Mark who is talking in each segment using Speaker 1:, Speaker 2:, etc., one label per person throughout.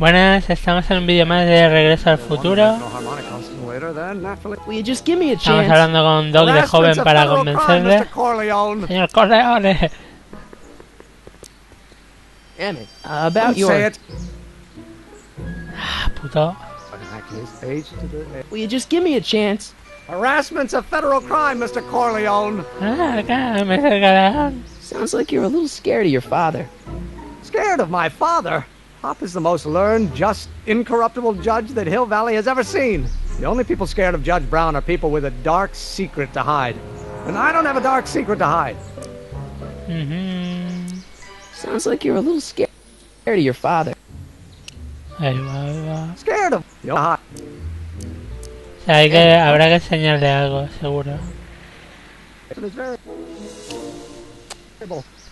Speaker 1: Buenas, estamos en un vídeo más de Regreso al Futuro. Estamos hablando con Doc de joven para convencerle. Señor Corleone.
Speaker 2: About your...
Speaker 1: Puto.
Speaker 2: Will you just give me a chance?
Speaker 3: Harassment's a federal crime, Mr. Corleone.
Speaker 1: Acá, me Corleone.
Speaker 2: Sounds like you're a little scared of your father.
Speaker 3: Scared of my father? Pop is the most learned, just, incorruptible judge that Hill Valley has ever seen. The only people scared of Judge Brown are people with a dark secret to hide. And I don't have a dark secret to hide.
Speaker 2: Sounds like you're a little scared of your father.
Speaker 1: Ahí va.
Speaker 3: Scared of...
Speaker 1: O sea, habrá que enseñarle algo, seguro.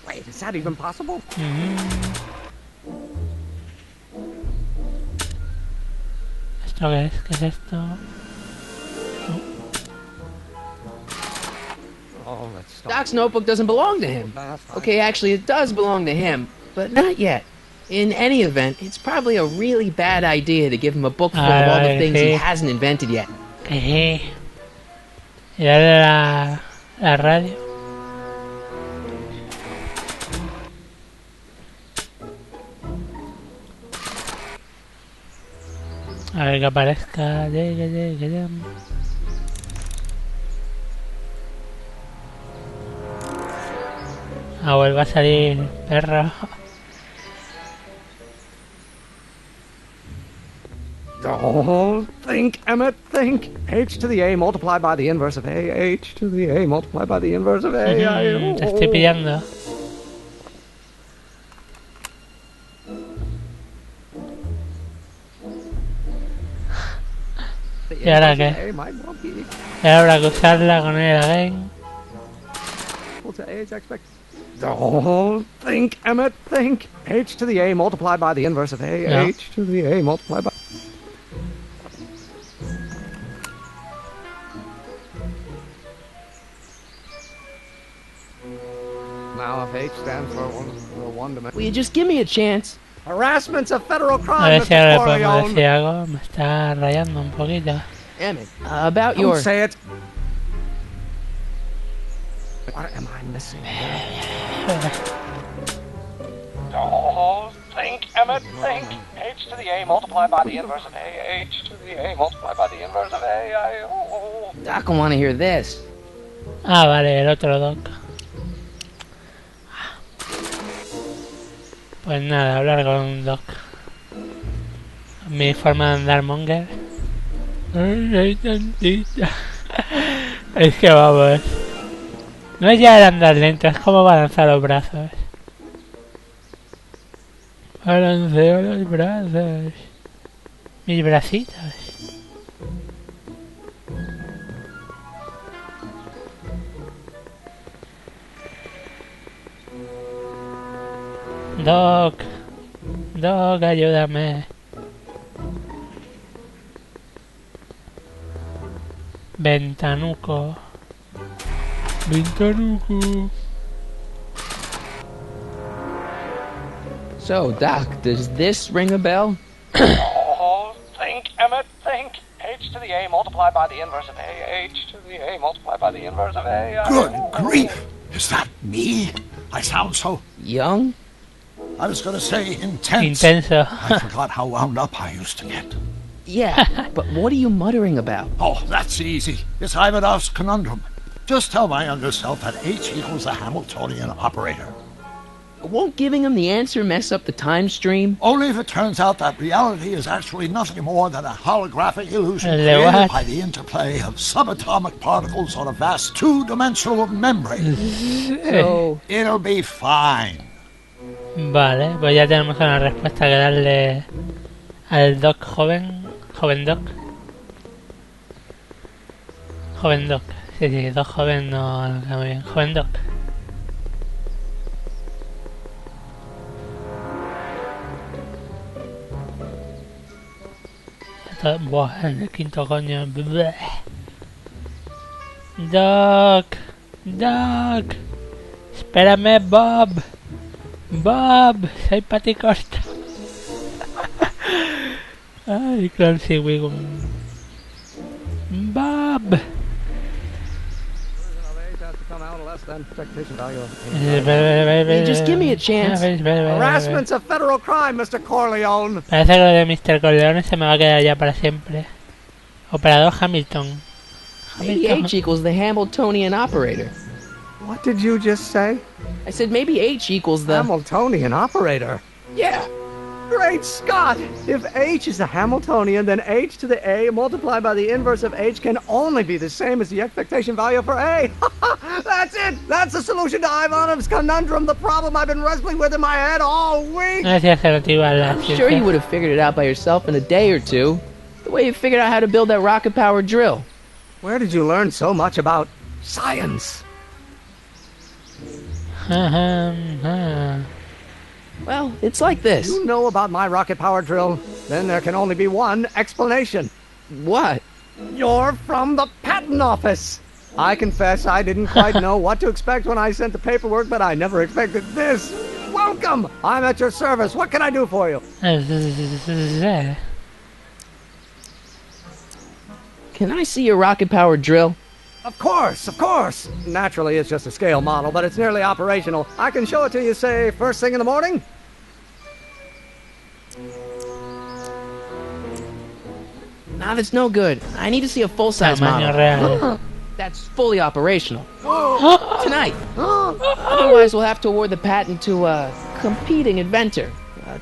Speaker 3: Wait, is that even possible?
Speaker 1: ¿Esto qué es? ¿Qué es esto?
Speaker 3: Oh, let's stop.
Speaker 2: Doc's notebook doesn't belong to him. Okay, actually it does belong to him, but not yet. In any event, it's probably a really bad idea to give him a book full of all the things he hasn't invented yet.
Speaker 1: Y darle la radio. A ver que aparezca. Vuelve a salir perro.
Speaker 3: Oh, think, Emmett, think. H to the A multiplied by the inverse of A. H to the A multiplied by the inverse of A.
Speaker 1: Te estoy pillando. ¿Y ahora qué? Y ahora habrá que usarla con él again.
Speaker 3: Oh, think, Emmett, think. H to the A multiplied by the inverse of A.
Speaker 1: No.
Speaker 3: H to the A multiplied by... Now, if H stands for one dimension...
Speaker 2: Will you just give me a chance?
Speaker 3: Harassment's a federal
Speaker 1: A
Speaker 3: crime,
Speaker 1: ver si ahora le
Speaker 3: Mr.
Speaker 1: podemos
Speaker 3: Corleone.
Speaker 1: decir algo. Me está rayando un poquito.
Speaker 2: Emmett, about
Speaker 3: Don't
Speaker 2: your...
Speaker 3: say it. What am I missing? Oh, think, Emmett, think. H to the A multiplied by the inverse of A. H to the A multiplied by the inverse of A.
Speaker 2: Doc will want to hear this.
Speaker 1: Ah, vale, el otro Doc. Pues nada, hablar con un Doc. Mi forma de andar monger. Ay, tantita. Es que vamos. No es ya el andar lento, es como balanzar los brazos. Balanceo los brazos. Mis bracitos. Doc, ayúdame. Ventanuco.
Speaker 2: So, Doc, does this ring a bell?
Speaker 3: Oh, think, Emmett, think. H to the A multiplied by the inverse of A. H to the A multiplied by the inverse of A.
Speaker 4: Good grief! Is that me? I sound so...
Speaker 2: Young?
Speaker 4: I was going to say intense.
Speaker 1: Intenso.
Speaker 4: I forgot how wound up I used to get.
Speaker 2: Yeah, but what are you muttering about?
Speaker 4: Oh, that's easy. It's Ivanov's conundrum. Just tell my younger self that H equals a Hamiltonian operator.
Speaker 2: Won't giving him the answer mess up the time stream?
Speaker 4: Only if it turns out that reality is actually nothing more than a holographic illusion
Speaker 1: What?
Speaker 4: created by the interplay of subatomic particles on a vast two-dimensional membrane.
Speaker 2: So...
Speaker 4: It'll be fine.
Speaker 1: Vale, pues ya tenemos una respuesta que darle al Doc joven. Joven Doc. Joven Doc. Sí, Doc joven no queda muy bien. Joven Doc. Buah, en el quinto coño. Bleh. Doc. Espérame, Bob. Soy paticosta. Ay, conseguir un... Bob.
Speaker 2: Just give me a chance.
Speaker 3: Harassment's a federal crime, Mr. Corleone.
Speaker 1: Parece que lo de Mr. Corleone se me va a quedar ya para siempre. Operador Hamilton.
Speaker 2: Maybe H equals the Hamiltonian operator.
Speaker 3: What did you just say?
Speaker 2: I said maybe H equals the...
Speaker 3: Hamiltonian operator?
Speaker 2: Yeah.
Speaker 3: Great Scott! If H is a Hamiltonian, then H to the A multiplied by the inverse of H can only be the same as the expectation value for A. That's it! That's the solution to Ivanov's conundrum, the problem I've been wrestling with in my head all week!
Speaker 1: Gracias, relativa.
Speaker 2: I'm sure you would have figured it out by yourself in a day or two. The way you figured out how to build that rocket-powered drill.
Speaker 3: Where did you learn so much about science?
Speaker 2: Well, it's like this.
Speaker 3: You know about my rocket-powered drill? Then there can only be one explanation.
Speaker 2: What?
Speaker 3: You're from the patent office! I confess I didn't quite know what to expect when I sent the paperwork, but I never expected this. Welcome! I'm at your service. What can I do for you?
Speaker 2: Can I see your rocket-powered drill?
Speaker 3: Of course, of course! Naturally, it's just a scale model, but it's nearly operational. I can show it to you, say, first thing in the morning?
Speaker 2: Nah, that's no good. I need to see a full-size model.
Speaker 1: Real.
Speaker 2: That's fully operational. Tonight. Otherwise, we'll have to award the patent to a competing inventor,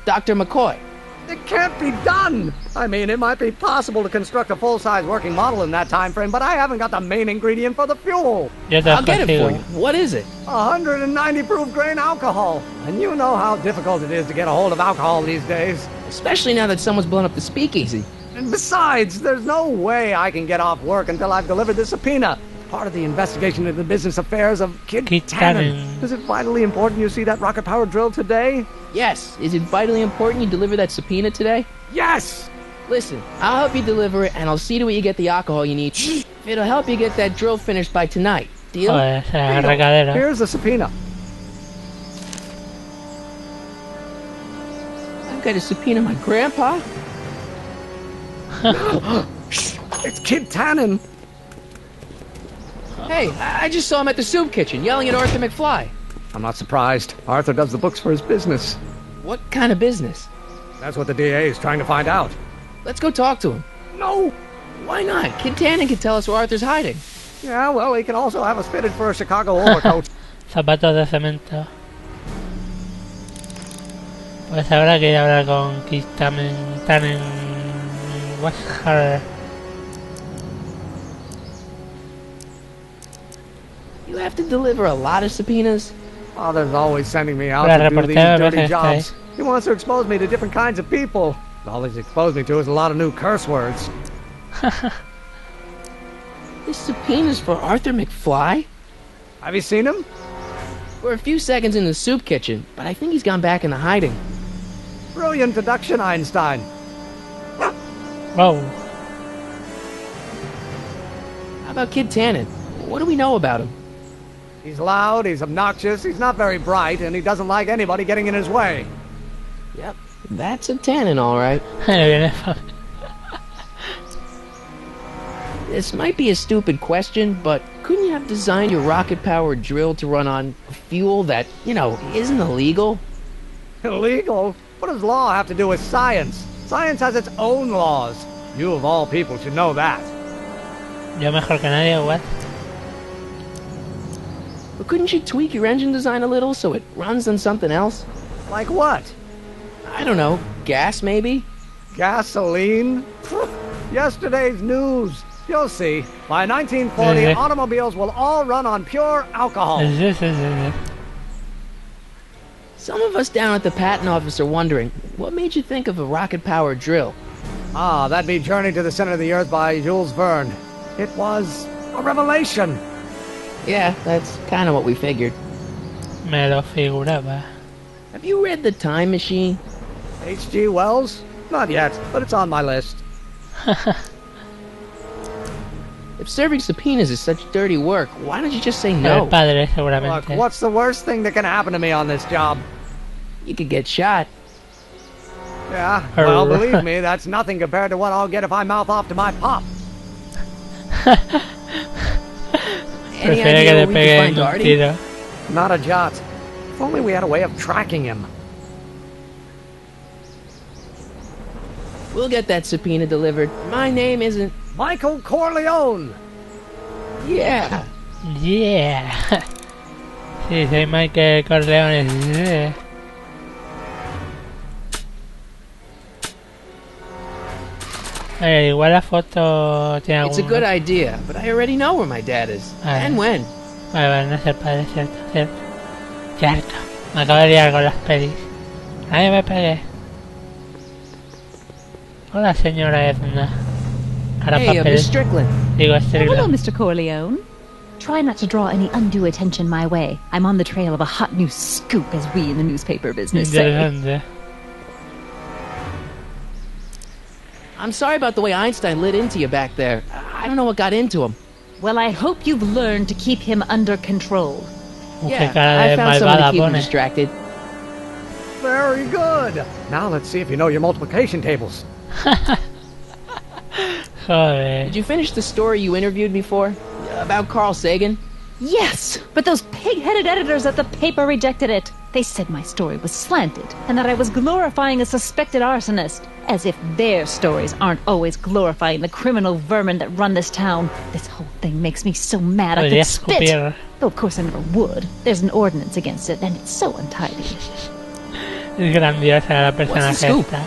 Speaker 2: Dr. McCoy.
Speaker 3: It can't be done! I mean, it might be possible to construct a full-size working model in that time frame, but I haven't got the main ingredient for the fuel.
Speaker 2: I'll get it for you. What is it?
Speaker 3: 190 proof grain alcohol. And you know how difficult it is to get a hold of alcohol these days.
Speaker 2: Especially now that someone's blown up the speakeasy.
Speaker 3: And besides, there's no way I can get off work until I've delivered this subpoena. Part of the investigation into the business affairs of Kid Tannen. Is it vitally important you see that rocket-powered drill today?
Speaker 2: Yes. Is it vitally important you deliver that subpoena today?
Speaker 3: Yes!
Speaker 2: Listen, I'll help you deliver it, and I'll see to it you get the alcohol you need. It'll help you get that drill finished by tonight. Deal?
Speaker 3: Here's the subpoena.
Speaker 2: I've got to subpoena my grandpa?
Speaker 3: It's Kid Tannen.
Speaker 2: Hey, I just saw him at the soup kitchen, yelling at Arthur McFly.
Speaker 3: I'm not surprised. Arthur does the books for his business.
Speaker 2: What kind of business?
Speaker 3: That's what the DA is trying to find out.
Speaker 2: Let's go talk to him.
Speaker 3: No!
Speaker 2: Why not? Kid Tannen can tell us where Arthur's hiding.
Speaker 3: Yeah, well, he can also have us fitted for a Chicago overcoat.
Speaker 1: Zapatos de cemento. Pues habrá que ir a hablar con Kid Tannen. What's her?
Speaker 2: You have to deliver a lot of subpoenas?
Speaker 3: Father's always sending me out to do these dirty jobs. He wants to expose me to different kinds of people. All he's exposed me to is a lot of new curse words.
Speaker 2: This subpoena's for Arthur McFly?
Speaker 3: Have you seen him?
Speaker 2: For a few seconds in the soup kitchen, but I think he's gone back into hiding.
Speaker 3: Brilliant deduction, Einstein.
Speaker 1: Whoa.
Speaker 2: How about Kid Tannen? What do we know about him?
Speaker 3: He's loud, he's obnoxious, he's not very bright, and he doesn't like anybody getting in his way.
Speaker 2: Yep, that's a Tannen, all right. This might be a stupid question, but couldn't you have designed your rocket-powered drill to run on fuel that, you know, isn't illegal?
Speaker 3: Illegal? What does law have to do with science? Science has its own laws. You, of all people, should know that.
Speaker 1: Yo mejor que nadie, what?
Speaker 2: But couldn't you tweak your engine design a little so it runs on something else?
Speaker 3: Like what?
Speaker 2: I don't know. Gas, maybe?
Speaker 3: Gasoline? Yesterday's news. You'll see. By 1940, automobiles will all run on pure alcohol.
Speaker 2: Some of us down at the patent office are wondering, what made you think of a rocket-powered drill?
Speaker 3: Ah, that'd be Journey to the Center of the Earth by Jules Verne. It was a revelation.
Speaker 2: Yeah, that's kind of what we figured.
Speaker 1: Me lo figuraba.
Speaker 2: Have you read The Time Machine?
Speaker 3: H.G. Wells? Not yet, but it's on my list.
Speaker 2: If serving subpoenas is such dirty work, why don't you just say no?
Speaker 1: El padre, seguramente.
Speaker 3: Look, what's the worst thing that can happen to me on this job?
Speaker 2: You could get shot.
Speaker 3: Yeah, well, believe me, that's nothing compared to what I'll get if I mouth off to my pop.
Speaker 2: Any idea where we can find Darty?
Speaker 3: Not a jot. If only we had a way of tracking him.
Speaker 2: We'll get that subpoena delivered. My name isn't...
Speaker 3: Michael Corleone!
Speaker 2: Yeah.
Speaker 1: Yeah. Sí, soy Michael Corleone. Igual la foto tiene algún...
Speaker 2: It's a good idea, but I already know where my dad is. And when.
Speaker 1: Vale, no es el padre, cierto. Cierto. Me acabo de liar con las pelis. Ahí me pegué. Hola, señora Edna.
Speaker 2: Hey, Miss Strickland.
Speaker 1: Digo, Strickland.
Speaker 5: Hello, Mr. Corleone. Try not to draw any undue attention my way. I'm on the trail of a hot new scoop, as we in the newspaper business say.
Speaker 2: I'm sorry about the way Einstein lit into you back there. I don't know what got into him.
Speaker 5: Well, I hope you've learned to keep him under control.
Speaker 2: Yeah, I found someone to keep him distracted.
Speaker 3: Very good. Now let's see if you know your multiplication tables.
Speaker 1: Joder.
Speaker 2: Did you finish the story you interviewed me for? About Carl Sagan?
Speaker 5: Yes, but those pig-headed editors at the paper rejected it. They said my story was slanted, and that I was glorifying a suspected arsonist. As if their stories aren't always glorifying the criminal vermin that run this town. This whole thing makes me so mad I could spit. Though of course I never would. There's an ordinance against it, and it's so untidy.
Speaker 1: Es grandiosa la personaje esta.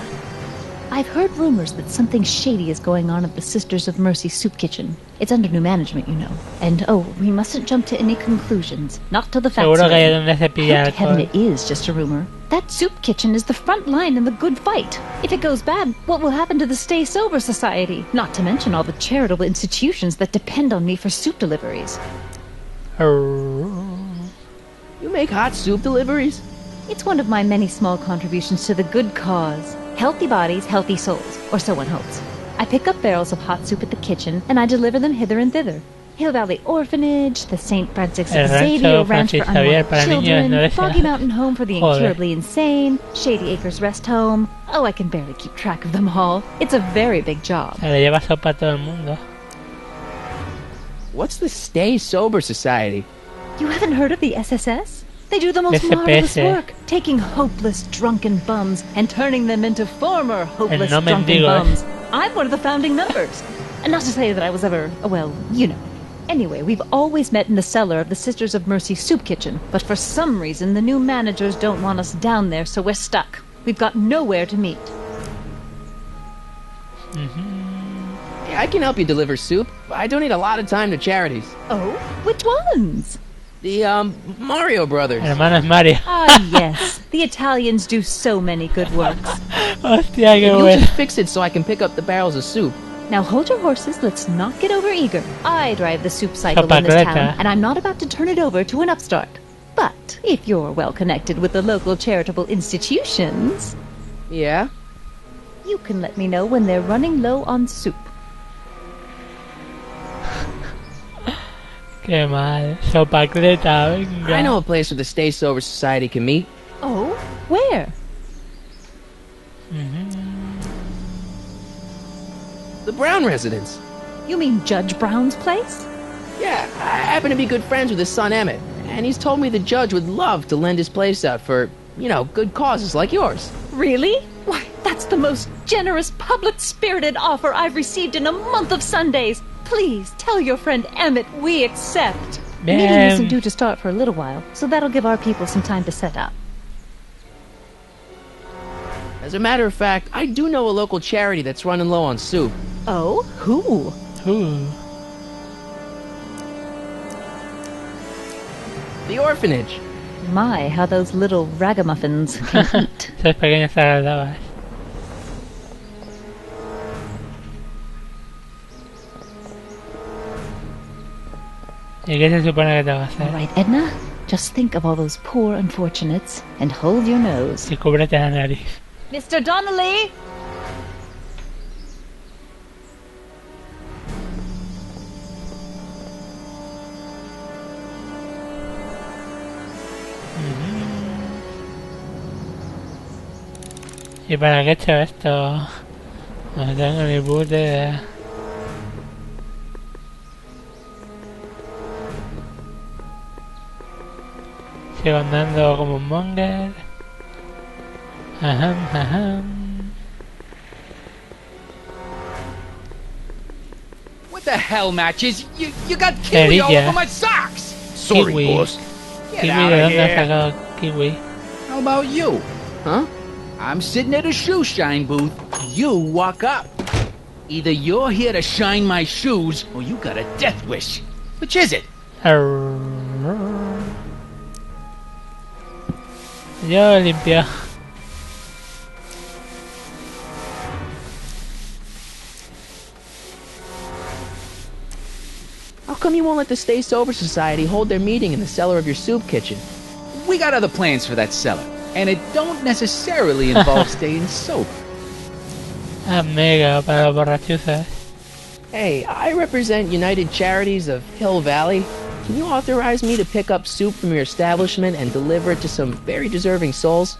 Speaker 5: I've heard rumors that something shady is going on at the Sisters of Mercy soup kitchen. It's under new management, you know. And we mustn't jump to any conclusions. Not till the facts are in. Thank heaven it is just a rumor. That soup kitchen is the front line in the good fight. If it goes bad, what will happen to the Stay Sober Society? Not to mention all the charitable institutions that depend on me for soup deliveries.
Speaker 2: You make hot soup deliveries?
Speaker 5: It's one of my many small contributions to the good cause. Healthy bodies, healthy souls, or so one hopes. I pick up barrels of hot soup at the kitchen, and I deliver them hither and thither. Hill Valley Orphanage, the St. Francis Xavier Ranch for Unwanted Children, Foggy Mountain Home for the Incurably Insane, Shady Acres Rest Home. Oh, I can barely keep track of them all. It's a very big job.
Speaker 1: Se le lleva sopa a todo el mundo.
Speaker 2: What's the Stay Sober Society?
Speaker 5: You haven't heard of the SSS? They do the most marvelous work, taking hopeless drunken bums and turning them into former hopeless drunken bums. I'm one of the founding members. And not to say that I was ever, well, you know. Anyway, we've always met in the cellar of the Sisters of Mercy soup kitchen, but for some reason the new managers don't want us down there, so we're stuck. We've got nowhere to meet.
Speaker 2: Yeah, I can help you deliver soup. I donate a lot of time to charities.
Speaker 5: Oh? Which ones?
Speaker 2: The, Mario Brothers.
Speaker 1: Hermanos Mario.
Speaker 5: Ah, yes. The Italians do so many good works.
Speaker 1: Hostia, qué
Speaker 2: You
Speaker 1: bueno.
Speaker 2: just fix it so I can pick up the barrels of soup.
Speaker 5: Now hold your horses, let's not get over eager. I drive the soup cycle in this town, and I'm not about to turn it over to an upstart. But if you're well connected with the local charitable institutions...
Speaker 2: Yeah?
Speaker 5: You can let me know when they're running low on soup.
Speaker 1: Qué mal. Sopacleta, venga.
Speaker 2: I know a place where the Stay Sober Society can meet.
Speaker 5: Oh? Where?
Speaker 2: The Brown residence.
Speaker 5: You mean Judge Brown's place?
Speaker 2: Yeah, I happen to be good friends with his son Emmett, and he's told me the judge would love to lend his place out for, you know, good causes like yours.
Speaker 5: Really? Why, that's the most generous, public-spirited offer I've received in a month of Sundays. Please, tell your friend Emmett we accept. Meeting isn't due to start for a little while, so that'll give our people some time to set up.
Speaker 2: As a matter of fact, I do know a local charity that's running low on soup.
Speaker 5: Oh? Who?
Speaker 1: Who?
Speaker 2: The orphanage.
Speaker 5: My, how those little ragamuffins can eat.
Speaker 1: Esos pequeños agradables. ¿Y qué se supone que te va a hacer?
Speaker 5: All right, Edna, just think of all those poor unfortunates and hold your nose.
Speaker 1: Y cúbrete la nariz.
Speaker 5: Mr. Donnelly!
Speaker 1: ¿Y para qué he hecho esto? No tengo ni puta idea. Sigo andando como un monger. Ajá, ajá.
Speaker 6: What the hell, Matches? You got kiwi all over my socks!
Speaker 4: Sorry,
Speaker 1: Kiwi.
Speaker 4: boss.
Speaker 6: Get
Speaker 1: Kiwi,
Speaker 6: out
Speaker 1: ¿de
Speaker 6: of
Speaker 1: dónde has
Speaker 6: here!
Speaker 1: sacado kiwi?
Speaker 6: How about you? Huh? I'm sitting at a shoe shine booth. You walk up. Either you're here to shine my shoes, or you got a death wish. Which is it?
Speaker 1: Yo limpio.
Speaker 2: How come you won't let the Stay Sober Society hold their meeting in the cellar of your soup kitchen?
Speaker 6: We got other plans for that cellar, and it don't necessarily involve staying sober.
Speaker 1: Amigo, para los borrachuzas.
Speaker 2: Hey, I represent United Charities of Hill Valley. Can you authorize me to pick up soup from your establishment and deliver it to some very deserving souls?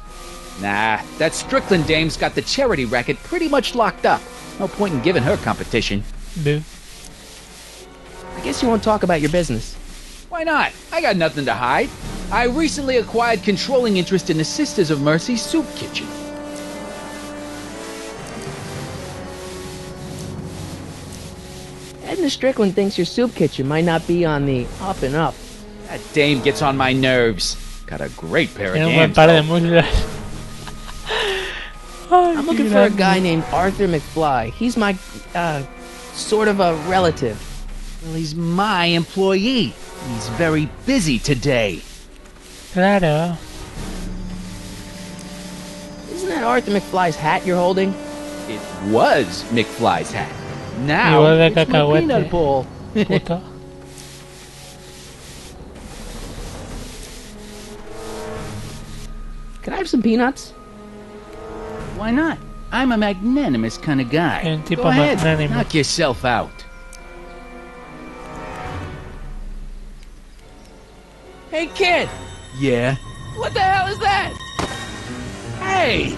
Speaker 6: Nah, that Strickland dame's got the charity racket pretty much locked up. No point in giving her competition.
Speaker 1: Boo.
Speaker 2: I guess you won't talk about your business.
Speaker 6: Why not? I got nothing to hide. I recently acquired controlling interest in the Sisters of Mercy soup kitchen.
Speaker 2: Edna Strickland thinks your soup kitchen might not be on the up and up.
Speaker 6: That dame gets on my nerves. Got a great pair of
Speaker 1: Tiene un buen
Speaker 6: gams.
Speaker 1: par de
Speaker 6: though.
Speaker 1: muslos. Ay,
Speaker 2: I'm
Speaker 1: qué
Speaker 2: looking for a
Speaker 1: grande.
Speaker 2: guy named Arthur McFly. He's my, sort of a relative.
Speaker 6: Well, he's my employee. He's very busy today.
Speaker 1: Claro.
Speaker 2: Isn't that Arthur McFly's hat you're holding?
Speaker 6: It was McFly's hat. Now
Speaker 1: Igual de
Speaker 6: it's my
Speaker 1: cacahuete.
Speaker 6: peanut bowl.
Speaker 1: Puto.
Speaker 2: Can I have some peanuts?
Speaker 6: Why not? I'm a magnanimous kind of guy.
Speaker 1: Un tipo
Speaker 6: Go ahead,
Speaker 1: magnánimo.
Speaker 6: knock yourself out.
Speaker 2: Hey, kid!
Speaker 6: Yeah?
Speaker 2: What the hell is that?
Speaker 6: Hey!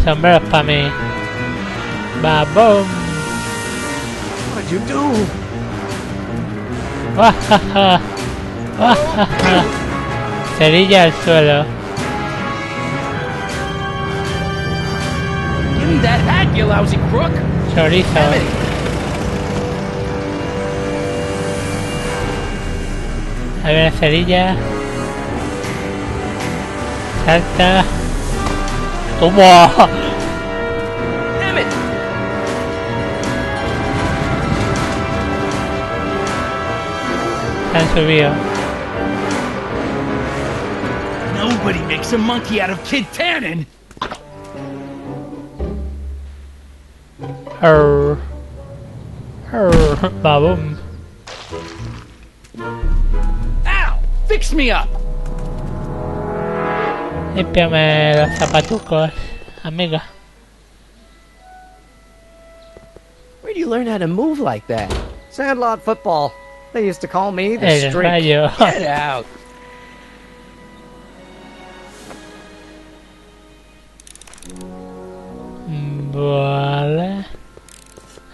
Speaker 1: Sombreros para mí. Babón.
Speaker 3: What did you do?
Speaker 1: Guajaja. Guajaja. Cerilla al suelo.
Speaker 6: Give me that hat, you lousy crook!
Speaker 1: Chorizo.
Speaker 6: Damn it.
Speaker 1: Ahí viene cerilla. Salta. ¡Toma!
Speaker 2: Damn it!
Speaker 1: Se han subido.
Speaker 6: Nobody makes a monkey out of Kid Tannen!
Speaker 1: Arr. Arr. Babón.
Speaker 6: Ow! Fix me up!
Speaker 1: Límpiame los zapatucos, amiga.
Speaker 2: Where do you learn how to move like that?
Speaker 3: Sandlot football. They used to call me the
Speaker 1: El
Speaker 3: streak.
Speaker 1: rayo.
Speaker 2: Get out!
Speaker 1: Vale.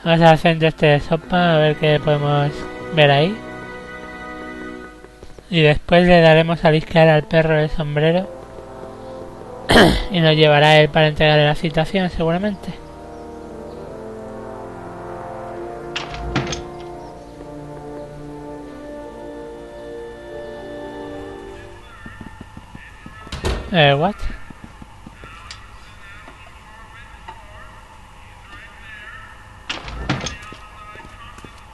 Speaker 1: Vamos al centro este de sopa a ver qué podemos ver ahí. Y después le daremos a lisquear al perro el sombrero. Y nos llevará él para entregarle la citación seguramente. What?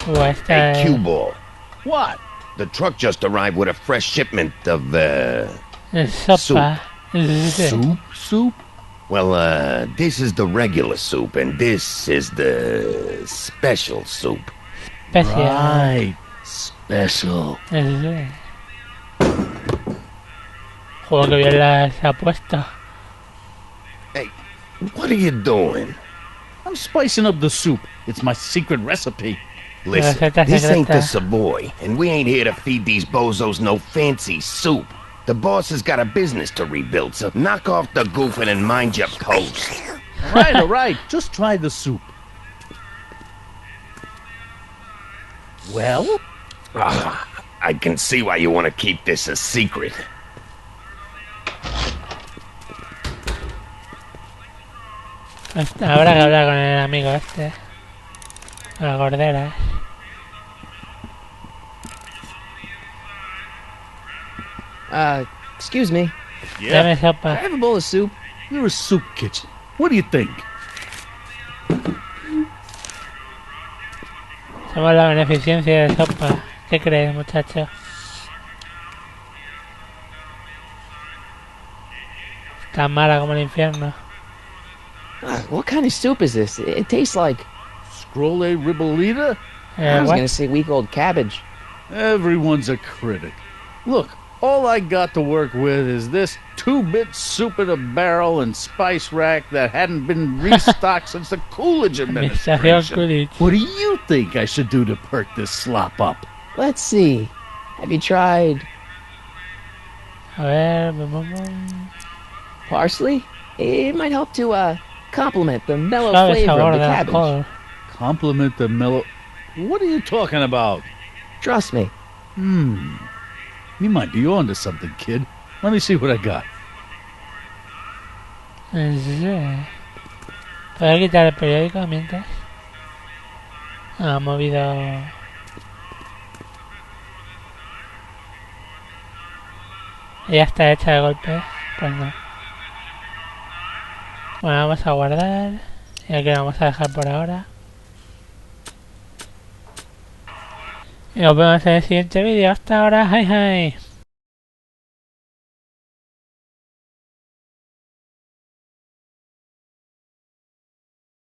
Speaker 1: Esta
Speaker 7: Hey, cue ball.
Speaker 6: What?
Speaker 7: The truck just arrived with a fresh shipment of,
Speaker 1: sopa.
Speaker 7: Soup? Well, this is the regular soup, and this is the special soup.
Speaker 1: Especial.
Speaker 7: Right. Special.
Speaker 1: Joder, que bien las ha puesto.
Speaker 7: Hey, what are you doing?
Speaker 8: I'm spicing up the soup. It's my secret recipe.
Speaker 7: Listen,
Speaker 1: Receta
Speaker 7: this ain't the
Speaker 1: secreta.
Speaker 7: Savoy, and we ain't here to feed these bozos no fancy soup. The boss has got a business to rebuild, so knock off the goofing and mind your post.
Speaker 8: All right. Just try the soup. Well?
Speaker 7: I can see why you want to keep this a secret.
Speaker 1: Habrá que hablar con el amigo este. Con la cordera.
Speaker 2: Excuse me.
Speaker 1: Dame
Speaker 2: Can I
Speaker 1: sopa.
Speaker 2: have a bowl of soup?
Speaker 8: You're a soup kitchen. What do you think?
Speaker 1: Somos la beneficencia de sopa. ¿Qué crees, muchacho? Tan mala como el infierno.
Speaker 2: What kind of soup is this? It tastes like...
Speaker 8: Scrolle ribolita?
Speaker 2: I was
Speaker 1: What?
Speaker 2: gonna say week-old cabbage.
Speaker 8: Everyone's a critic. Look, all I got to work with is this 2-bit soup in a barrel and spice rack that hadn't been restocked since the Coolidge
Speaker 1: Administración
Speaker 8: administration.
Speaker 1: Coolidge.
Speaker 8: What do you think I should do to perk this slop up?
Speaker 2: Let's see. Have you tried
Speaker 1: A ver, bum.
Speaker 2: parsley? It might help to, complement the mellow
Speaker 1: Suave
Speaker 2: flavor
Speaker 1: sabor
Speaker 2: of the
Speaker 1: de
Speaker 2: cabbage.
Speaker 1: alcohol.
Speaker 8: Compliment the mellow... What are you talking about?
Speaker 2: Trust me.
Speaker 8: You might be onto something, kid. Let me see what I got.
Speaker 1: Sí. ¿Puedo quitar el periódico mientras? Ha movido... Ya está hecha de golpe. Pues no. Bueno, vamos a guardar. Y aquí lo vamos a dejar por ahora. Y nos vemos en el siguiente vídeo. Hasta ahora. Hi.